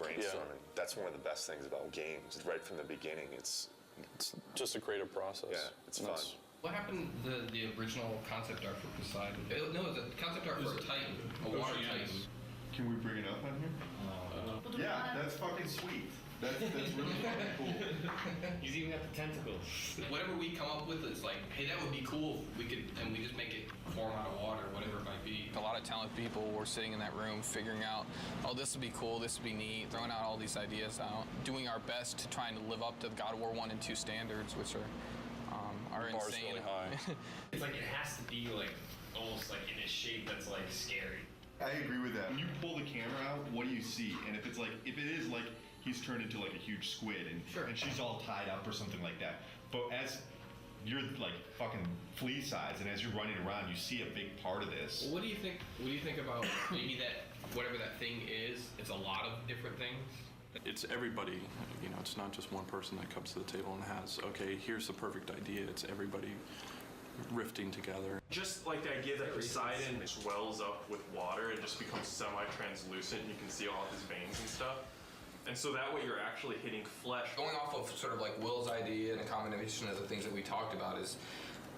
brainstorming. Yeah. That's one of the best things about games. Right from the beginning, it's just a creative process. Yeah, it's fun. What happened to the original concept art for Poseidon? No, the concept art for Titan, a water Titan. Can we bring it up on here? Yeah, that's fucking sweet. That's really fucking cool. He's even got the tentacles. Whatever we come up with, it's like, hey, that would be cool if we could, and we just make it form out of water, whatever it might be. A lot of talented people were sitting in that room figuring out, oh, this would be cool, this would be neat, throwing out all these ideas out, doing our best to trying to live up to the God of War 1 and 2 standards, which are insane. Really high. It's like it has to be like almost like in a shape that's like scary. I agree with that. When you pull the camera out, what do you see? And if it is like he's turned into like a huge squid and she's all tied up or something like that. But as you're like fucking flea size and as you're running around, you see a big part of this. Well, what do you think about maybe that whatever that thing is, it's a lot of different things? It's everybody, you know, it's not just one person that comes to the table and has, okay, here's the perfect idea. It's everybody rifting together. Just like the idea that Poseidon swells up with water and just becomes semi-translucent and you can see all of his veins and stuff. And so that way you're actually hitting flesh. Going off of sort of like Will's idea and a combination of the things that we talked about is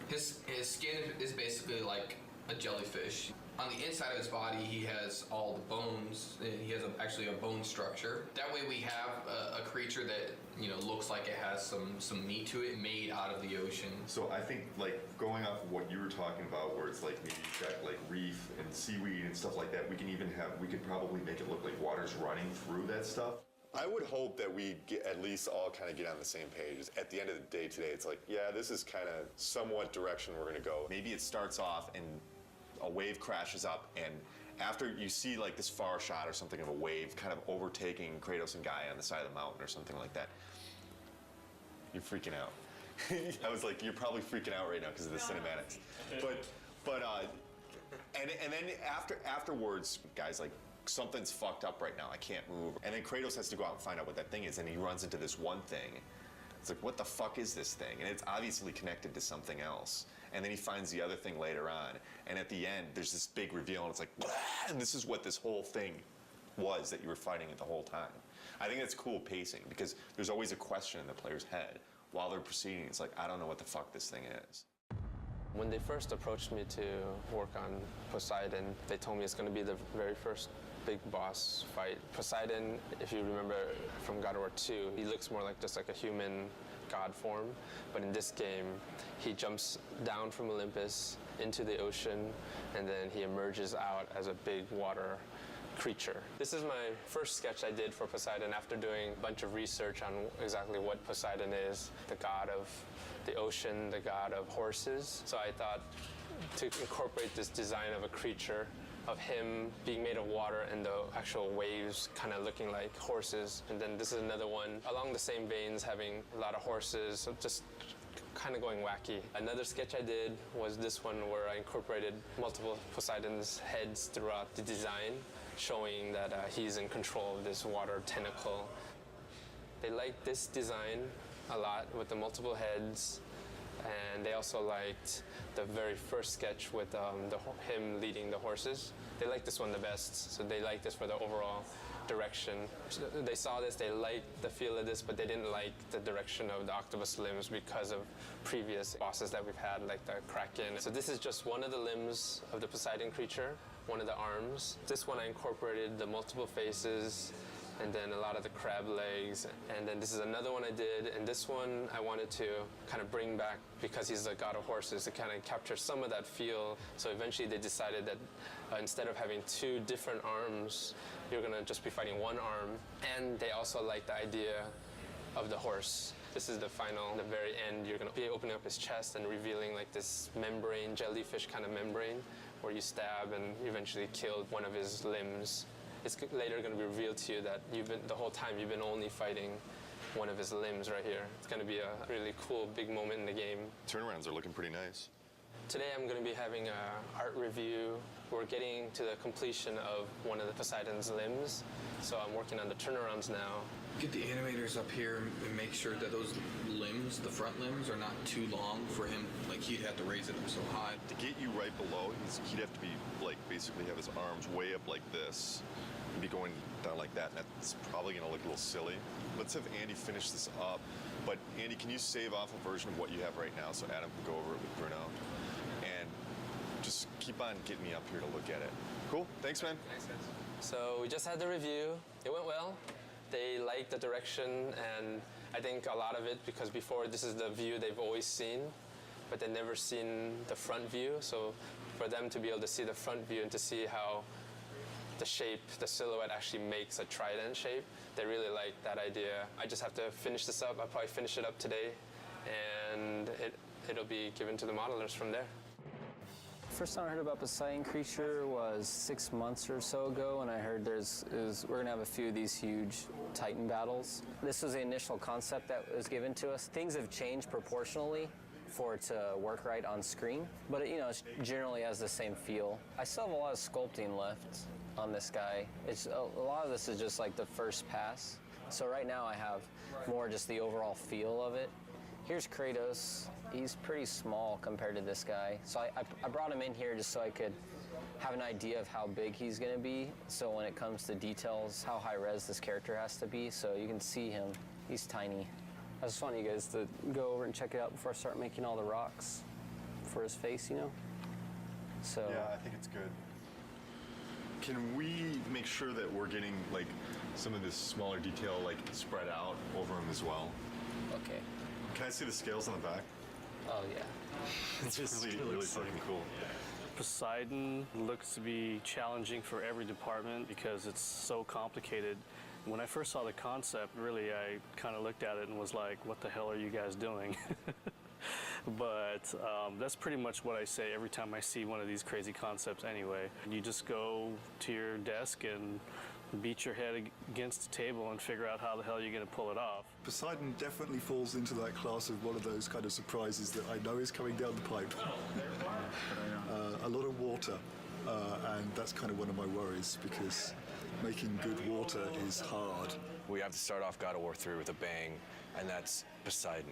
his skin is basically like a jellyfish. On the inside of his body, he has all the bones. He has actually a bone structure. That way we have a creature that, you know, looks like it has some meat to it, made out of the ocean. So I think, like, going off of what you were talking about, where it's like maybe you've got like reef and seaweed and stuff like that, we could probably make it look like water's running through that stuff. I would hope that we at least all kind of get on the same page. At the end of the day today, it's like, yeah, this is kind of somewhat direction we're going to go. Maybe it starts off and a wave crashes up, and after you see like this far shot or something of a wave kind of overtaking Kratos and Gaia on the side of the mountain or something like that, you're freaking out. I was like, you're probably freaking out right now because of the cinematics. And then afterwards, guys, like, something's fucked up right now, I can't move. And then Kratos has to go out and find out what that thing is, and he runs into this one thing. It's like, what the fuck is this thing? And it's obviously connected to something else. And then he finds the other thing later on. And at the end, there's this big reveal, and it's like, blah! And this is what this whole thing was that you were fighting it the whole time. I think that's cool pacing, because there's always a question in the player's head while they're proceeding. It's like, I don't know what the fuck this thing is. When they first approached me to work on Poseidon, they told me it's going to be the very first big boss fight. Poseidon, if you remember from God of War 2, he looks more like just like a human god form. But in this game, he jumps down from Olympus into the ocean, and then he emerges out as a big water creature. This is my first sketch I did for Poseidon after doing a bunch of research on exactly what Poseidon is, the god of the ocean, the god of horses. So I thought to incorporate this design of a creature, of him being made of water and the actual waves kind of looking like horses. And then this is another one along the same veins, having a lot of horses, so just kind of going wacky. Another sketch I did was this one where I incorporated multiple Poseidon's heads throughout the design, showing that he's in control of this water tentacle. They liked this design a lot with the multiple heads, and they also liked the very first sketch with him leading the horses. They liked this one the best, so they liked this for the overall direction. They saw this, they liked the feel of this, but they didn't like the direction of the octopus limbs because of previous bosses that we've had, like the Kraken. So this is just one of the limbs of the Poseidon creature, one of the arms. This one I incorporated the multiple faces, and then a lot of the crab legs. And then this is another one I did, and this one I wanted to kind of bring back because he's the god of horses, to kind of capture some of that feel. So eventually they decided that instead of having two different arms, you're gonna just be fighting one arm. And they also liked the idea of the horse. This is the final, the very end, you're gonna be opening up his chest and revealing like this membrane, jellyfish kind of membrane, where you stab and eventually kill one of his limbs. It's later going to be revealed to you that the whole time you've been only fighting one of his limbs right here. It's going to be a really cool, big moment in the game. Turnarounds are looking pretty nice. Today I'm going to be having an art review. We're getting to the completion of one of the Poseidon's limbs, so I'm working on the turnarounds now. Get the animators up here and make sure that those limbs, the front limbs, are not too long for him. Like, he'd have to raise it up so high. To get you right below, he'd have to be, like, basically have his arms way up like this. be going down like that, and that's probably going to look a little silly. Let's have Andy finish this up. But Andy, can you save off a version of what you have right now so Adam can go over it with Bruno? And just keep on getting me up here to look at it. Cool. Thanks, man. Thanks, guys. So we just had the review. It went well. They liked the direction, and I think a lot of it because before this is the view they've always seen, but they've never seen the front view. So for them to be able to see the front view and to see how the shape, the silhouette actually makes a trident shape, they really like that idea. I just have to finish this up. I'll probably finish it up today, and it'll be given to the modelers from there. First time I heard about Poseidon Creature was 6 months or so ago, and I heard we're gonna have a few of these huge Titan battles. This was the initial concept that was given to us. Things have changed proportionally for it to work right on screen, but it generally has the same feel. I still have a lot of sculpting left on this guy. A lot of this is just like the first pass. So right now I have more just the overall feel of it. Here's Kratos. He's pretty small compared to this guy. So I brought him in here just so I could have an idea of how big he's gonna be. So when it comes to details, how high res this character has to be. So you can see him, he's tiny. I just want you guys to go over and check it out before I start making all the rocks for his face, So Yeah, I think it's good. Can we make sure that we're getting like some of this smaller detail like spread out over him as well? Okay. Can I see the scales on the back? Oh yeah. It's really fucking cool. Poseidon looks to be challenging for every department because it's so complicated. When I first saw the concept, really, I kind of looked at it and was like, what the hell are you guys doing? But that's pretty much what I say every time I see one of these crazy concepts anyway. You just go to your desk and beat your head against the table and figure out how the hell you're going to pull it off. Poseidon definitely falls into that class of one of those kind of surprises that I know is coming down the pipe. A lot of water, and that's kind of one of my worries because making good water is hard. We have to start off God of War 3 with a bang, and that's Poseidon.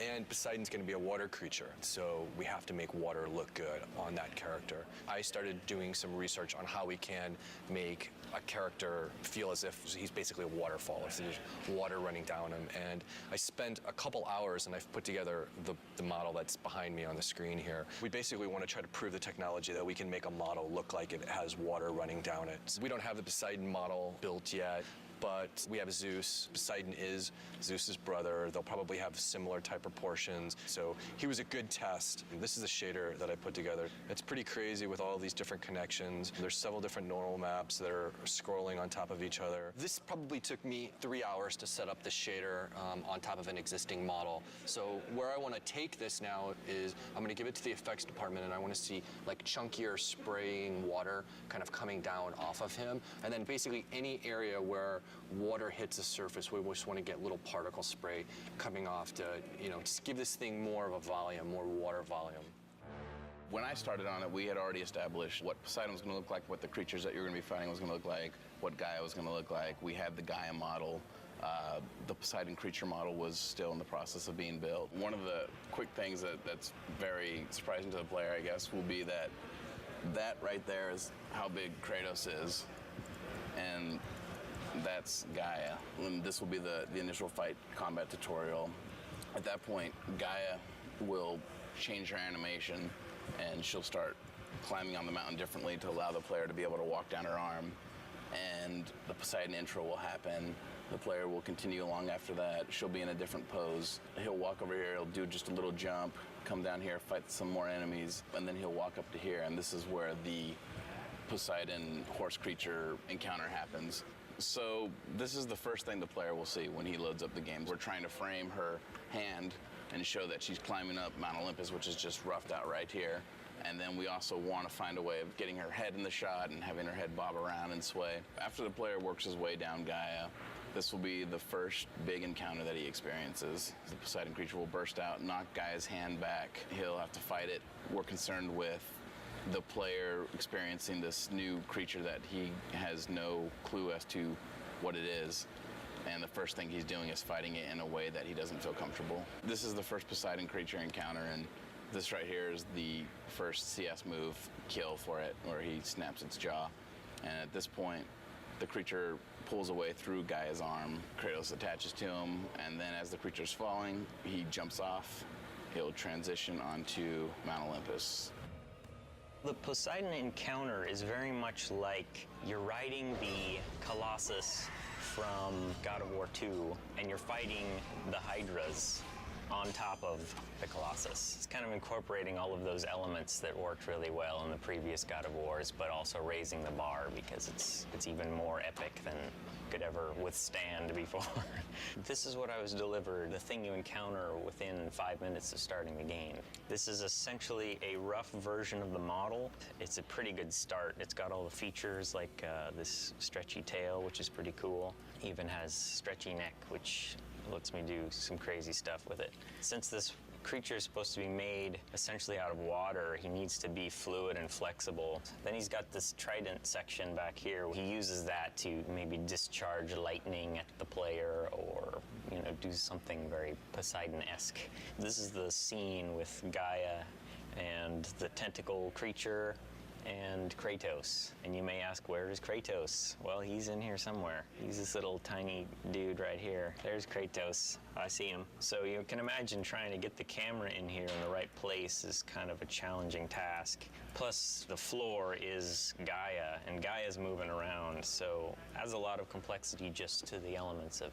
And Poseidon's going to be a water creature, so we have to make water look good on that character. I started doing some research on how we can make a character feel as if he's basically a waterfall, if there's water running down him. And I spent a couple hours and I've put together the model that's behind me on the screen here. We basically want to try to prove the technology that we can make a model look like it has water running down it. So we don't have the Poseidon model built yet, but we have Zeus. Poseidon is Zeus's brother. They'll probably have similar type proportions. So he was a good test. This is a shader that I put together. It's pretty crazy with all these different connections. There's several different normal maps that are scrolling on top of each other. This probably took me 3 hours to set up the shader on top of an existing model. So where I want to take this now is I'm going to give it to the effects department, and I want to see like chunkier spraying water kind of coming down off of him. And then basically any area where water hits the surface, we just want to get little particle spray coming off to, just give this thing more of a volume, more water volume. When I started on it, we had already established what Poseidon was going to look like, what the creatures that you're going to be fighting was going to look like, what Gaia was going to look like. We had the Gaia model. The Poseidon creature model was still in the process of being built. One of the quick things that's very surprising to the player, I guess, will be that right there is how big Kratos is. And that's Gaia. And this will be the initial fight combat tutorial. At that point, Gaia will change her animation and she'll start climbing on the mountain differently to allow the player to be able to walk down her arm. And the Poseidon intro will happen. The player will continue along after that. She'll be in a different pose. He'll walk over here, he'll do just a little jump, come down here, fight some more enemies, and then he'll walk up to here, and this is where the Poseidon horse creature encounter happens. So this is the first thing the player will see when he loads up the game. We're trying to frame her hand and show that she's climbing up Mount Olympus, which is just roughed out right here. And then we also want to find a way of getting her head in the shot and having her head bob around and sway. After the player works his way down Gaia, this will be the first big encounter that he experiences. The Poseidon creature will burst out, knock Gaia's hand back. He'll have to fight it. We're concerned with the player experiencing this new creature that he has no clue as to what it is. And the first thing he's doing is fighting it in a way that he doesn't feel comfortable. This is the first Poseidon creature encounter, and this right here is the first CS move kill for it, where he snaps its jaw. And at this point, The creature pulls away through Gaia's arm. Kratos attaches to him, and then as the creature's falling, he jumps off. He'll transition onto Mount Olympus. The Poseidon encounter is very much like you're riding the Colossus from God of War 2, and you're fighting the Hydras on top of the Colossus. It's kind of incorporating all of those elements that worked really well in the previous God of Wars, but also raising the bar because it's even more epic than could ever withstand before. This is what I was delivered, the thing you encounter within 5 minutes of starting the game. This is essentially a rough version of the model. It's a pretty good start. It's got all the features like this stretchy tail, which is pretty cool. Even has stretchy neck, which lets me do some crazy stuff with it. Since this creature is supposed to be made essentially out of water, he needs to be fluid and flexible. Then he's got this trident section back here. He uses that to maybe discharge lightning at the player or, you know, do something very Poseidon-esque. This is the scene with Gaia and the tentacle creature and Kratos. And you may ask, where is Kratos? Well, he's in here somewhere. He's this little tiny dude right here. There's Kratos. I see him. So you can imagine trying to get the camera in here in the right place is kind of a challenging task. Plus, the floor is Gaia, and Gaia's moving around, so adds a lot of complexity just to the elements of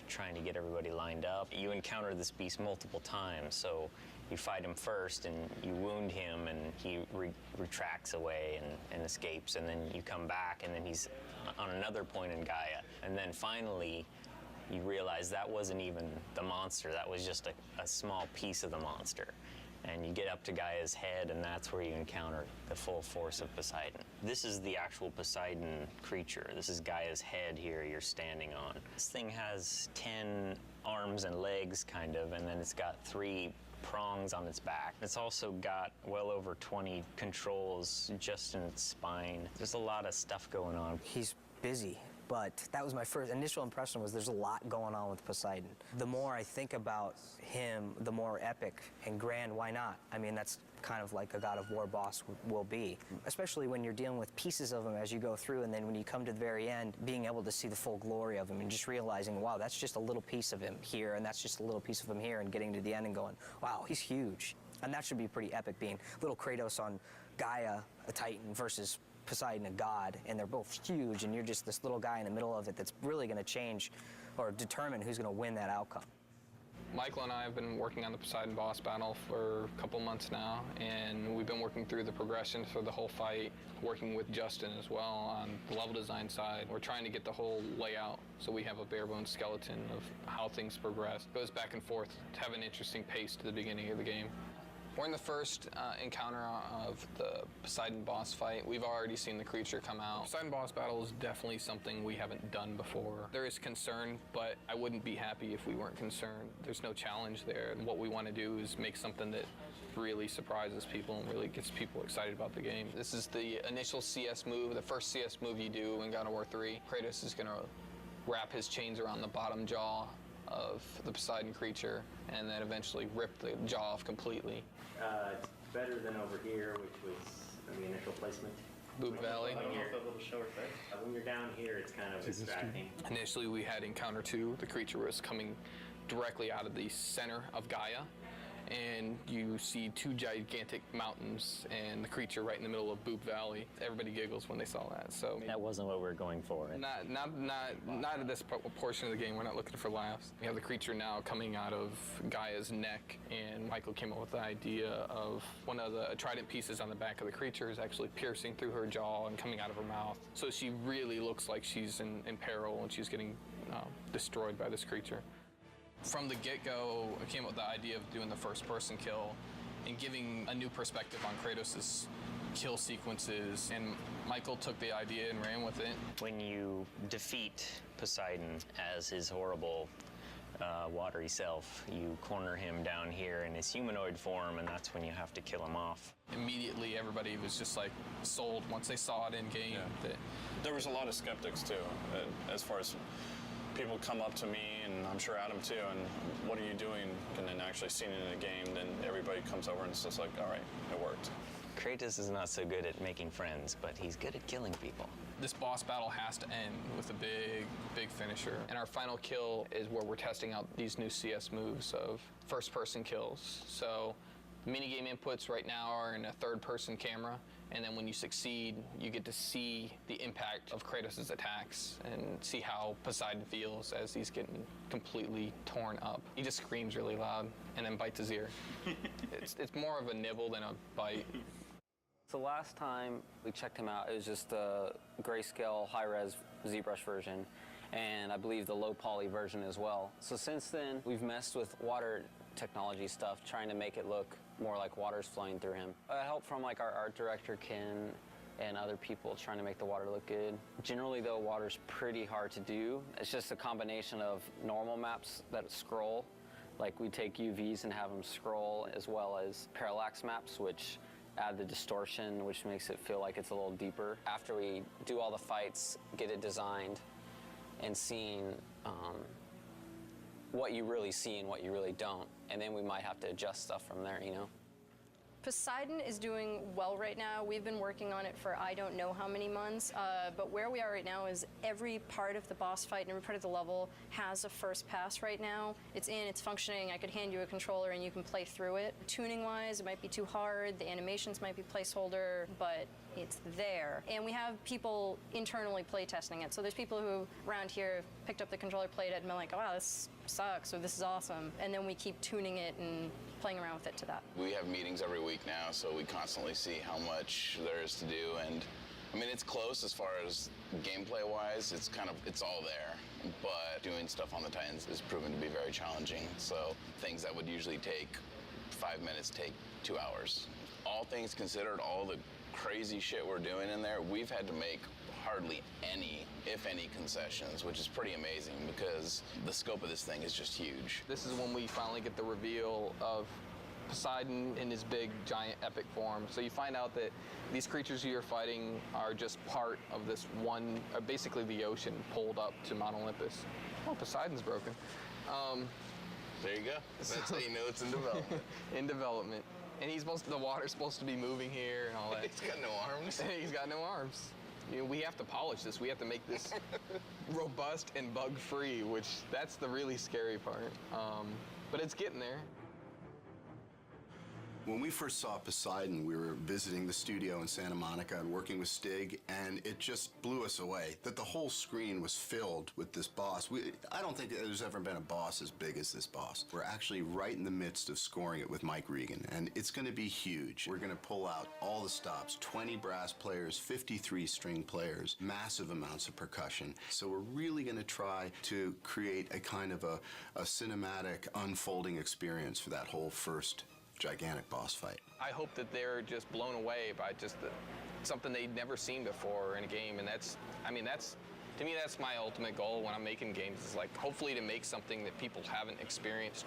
trying to get everybody lined up. You encounter this beast multiple times, so you fight him first and you wound him and he retracts away and escapes, and then you come back and then he's on another point in Gaia. And then finally you realize that wasn't even the monster, that was just a small piece of the monster. And you get up to Gaia's head, and that's where you encounter the full force of Poseidon. This is the actual Poseidon creature. This is Gaia's head here you're standing on. This thing has 10 arms and legs, kind of, and then it's got 3 prongs on its back. It's also got well over 20 controls just in its spine. There's a lot of stuff going on. He's busy, but that was my first initial impression, was there's a lot going on with Poseidon. The more I think about him, the more epic and grand. Why not? I mean, that's kind of like a God of War boss will be, especially when you're dealing with pieces of him as you go through, and then when you come to the very end, being able to see the full glory of him and just realizing, wow, that's just a little piece of him here, and that's just a little piece of him here, and getting to the end and going, wow, he's huge. And that should be pretty epic, being little Kratos on Gaia, a Titan, versus Poseidon, a god, and they're both huge, and you're just this little guy in the middle of it that's really going to change or determine who's going to win that outcome. Michael and I have been working on the Poseidon boss battle for a couple months now, and we've been working through the progression for the whole fight, working with Justin as well on the level design side. We're trying to get the whole layout so we have a bare bones skeleton of how things progress. It goes back and forth to have an interesting pace to the beginning of the game. We're in the first encounter of the Poseidon boss fight. We've already seen the creature come out. Poseidon boss battle is definitely something we haven't done before. There is concern, but I wouldn't be happy if we weren't concerned. There's no challenge there. What we want to do is make something that really surprises people and really gets people excited about the game. This is the initial CS move, the first CS move you do in God of War 3. Kratos is going to wrap his chains around the bottom jaw of the Poseidon creature and then eventually rip the jaw off completely. It's better than over here, which was the initial placement. Boob Valley. A little short, but when you're down here, it's kind of distracting. Initially, we had Encounter 2. The creature was coming directly out of the center of Gaia, and you see 2 gigantic mountains and the creature right in the middle of Boob Valley. Everybody giggles when they saw that. So that wasn't what we were going for. Not at this portion of the game. We're not looking for laughs. We have the creature now coming out of Gaia's neck, and Michael came up with the idea of one of the trident pieces on the back of the creature is actually piercing through her jaw and coming out of her mouth. So she really looks like she's in peril and she's getting destroyed by this creature. From the get-go, I came up with the idea of doing the first-person kill and giving a new perspective on Kratos' kill sequences, and Michael took the idea and ran with it. When you defeat Poseidon as his horrible watery self, you corner him down here in his humanoid form, and that's when you have to kill him off. Immediately, everybody was just like sold once they saw it in game. Yeah. There was a lot of skeptics too, as far as people come up to me, and I'm sure Adam too, and what are you doing? And then actually seeing it in a game, then everybody comes over and it's just like, all right, it worked. Kratos is not so good at making friends, but he's good at killing people. This boss battle has to end with a big finisher. And our final kill is where we're testing out these new CS moves of first-person kills. So minigame inputs right now are in a third-person camera, and then when you succeed, you get to see the impact of Kratos' attacks and see how Poseidon feels as he's getting completely torn up. He just screams really loud and then bites his ear. It's more of a nibble than a bite. So last time we checked him out, it was just the grayscale high-res ZBrush version, and I believe the low poly version as well. So since then, we've messed with water technology stuff, trying to make it look more like water's flowing through him. Help from like our art director, Ken, and other people trying to make the water look good. Generally though, water's pretty hard to do. It's just a combination of normal maps that scroll, like we take UVs and have them scroll, as well as parallax maps, which add the distortion, which makes it feel like it's a little deeper. After we do all the fights, get it designed, and seeing what you really see and what you really don't, and then we might have to adjust stuff from there, you know? Poseidon is doing well right now. We've been working on it for I don't know how many months, but where we are right now is every part of the boss fight and every part of the level has a first pass right now. It's in, it's functioning. I could hand you a controller and you can play through it. Tuning-wise, it might be too hard. The animations might be placeholder, but it's there. And we have people internally play testing it. So there's people who around here picked up the controller, played it, and been like, oh, wow, this sucks, or this is awesome. And then we keep tuning it and playing around with it to that. We have meetings every week now, so we constantly see how much there is to do. And I mean, it's close as far as gameplay-wise. It's all there. But doing stuff on the Titans is proven to be very challenging. So things that would usually take 5 minutes take 2 hours. All things considered, all the crazy shit we're doing in there, we've had to make hardly any, if any, concessions, which is pretty amazing because the scope of this thing is just huge. This is when we finally get the reveal of Poseidon in his big, giant, epic form. So you find out that these creatures you're fighting are just part of this one, basically the ocean pulled up to Mount Olympus. Oh, Poseidon's broken. There you go. That's how you know it's in development. In development. And the water's supposed to be moving here and all that. He's got no arms. He's got no arms. You know, we have to polish this. We have to make this robust and bug-free, which that's the really scary part. But it's getting there. When we first saw Poseidon, we were visiting the studio in Santa Monica and working with Stig, and it just blew us away that the whole screen was filled with this boss. I don't think there's ever been a boss as big as this boss. We're actually right in the midst of scoring it with Mike Regan, and it's going to be huge. We're going to pull out all the stops, 20 brass players, 53 string players, massive amounts of percussion. So we're really going to try to create a kind of a cinematic unfolding experience for that whole first gigantic boss fight. I hope that they're just blown away by just something they'd never seen before in a game, and to me, that's my ultimate goal when I'm making games, is like hopefully to make something that people haven't experienced,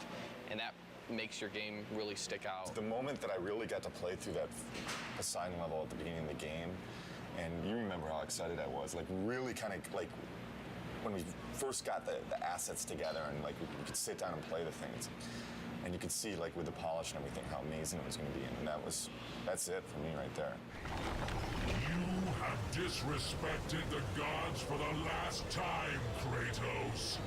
and that makes your game really stick out. The moment that I really got to play through that Poseidon level at the beginning of the game, and you remember how excited I was, like really kind of like when we first got the assets together and like we could sit down and play the things. And you could see, like, with the polish and everything, how amazing it was going to be. And that's it for me right there. You have disrespected the gods for the last time, Kratos.